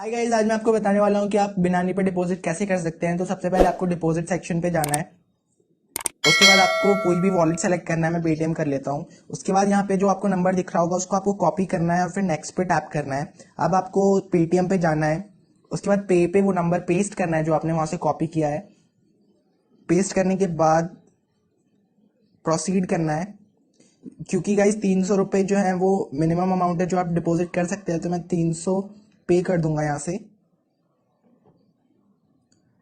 Hi guys, आज मैं आपको बताने वाला हूँ कि आप बिनानी पे डिपॉजिट कैसे कर सकते हैं। तो सबसे पहले आपको डिपॉजिट सेक्शन पे जाना है। उसके बाद आपको कोई भी वॉलेट सेलेक्ट करना है। मैं पेटीएम कर लेता हूँ। उसके बाद यहाँ पे जो आपको नंबर दिख रहा होगा उसको आपको कॉपी करना है और फिर नेक्स्ट पे टैप करना है। अब आपको पेटीएम पे जाना है। उसके बाद पे वो नंबर पेस्ट करना है जो आपने वहां से कॉपी किया है। पेस्ट करने के बाद प्रोसीड करना है। क्योंकि गाइस 300 रुपये जो है वो मिनिमम अमाउंट है जो आप डिपॉजिट कर सकते हैं, तो मैं 300 पे कर दूंगा यहाँ से।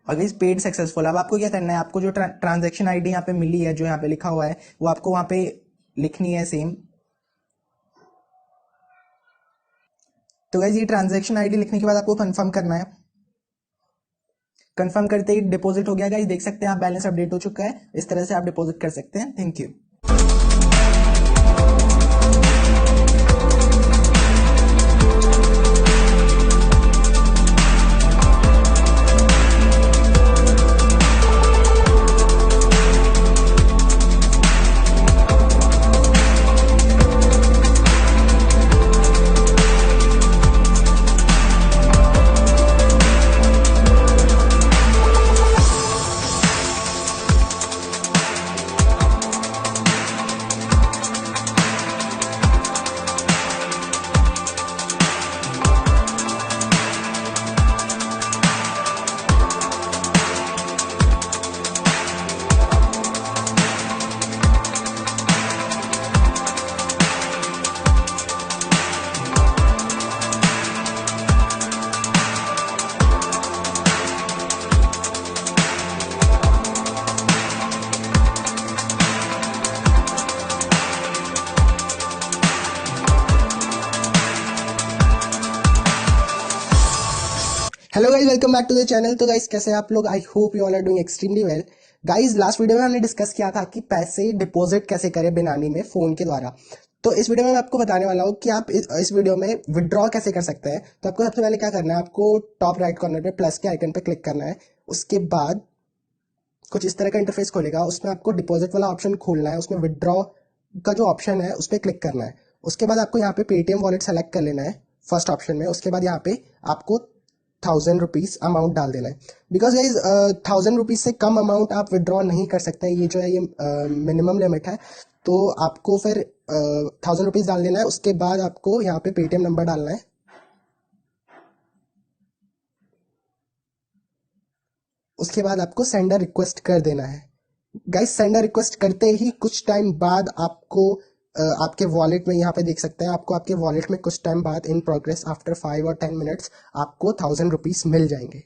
और इस पेड सक्सेसफुल। अब आपको क्या करना है, आपको जो ट्रांजैक्शन आईडी यहाँ पे मिली है, जो यहाँ पे लिखा हुआ है, वो आपको वहां पे लिखनी है सेम। तो गाइस ये ट्रांजैक्शन आईडी लिखने के बाद आपको कंफर्म करना है। कंफर्म करते ही डिपॉजिट हो गया गाइस। देख सकते हैं आप, बैलेंस अपडेट हो चुका है। इस तरह से आप डिपॉजिट कर सकते हैं। Thank you. Hello guys, welcome back to the channel. तो गाइस कैसे हैं आप लोग? I hope you all are doing extremely well. Guys last video में हमने डिस्कस किया था कि पैसे डिपॉजिट कैसे करें बिनानी में फोन के द्वारा। तो इस वीडियो में मैं आपको बताने वाला हूँ कि आप इस वीडियो में विड्रॉ कैसे कर सकते हैं। तो आपको सबसे पहले क्या करना है, आपको टॉप राइट कॉर्नर पे प्लस के आइकन पे क्लिक करना है। उसके बाद कुछ इस तरह का इंटरफेस खोलेगा। उसमें आपको डिपॉजिट वाला ऑप्शन खोलना है। उसमें विड्रॉ का जो ऑप्शन है उस पर क्लिक करना है। उसके बाद आपको यहाँ पे पेटीएम वॉलेट सेलेक्ट कर लेना है फर्स्ट ऑप्शन में। उसके बाद यहाँ पे आपको 1000 रुपीज अमाउंट डाल देना है। बिकॉज गाइज 1000 रुपीज से कम अमाउंट आप विड्रॉ नहीं कर सकते। ये जो है ये मिनिमम लिमिट है। तो आपको फिर 1000 रुपीज डाल देना है। उसके बाद आपको यहाँ पे पेटीएम नंबर डालना है। उसके बाद आपको सेंडर रिक्वेस्ट कर देना है। गाइस सेंडर रिक्वेस्ट करते ही कुछ टाइम बाद आपको आपके वॉलेट में यहाँ पे देख सकते हैं, आपको आपके वॉलेट में कुछ टाइम बाद इन प्रोग्रेस आफ्टर 5 और 10 मिनट्स आपको 1000 रुपीज मिल जाएंगे।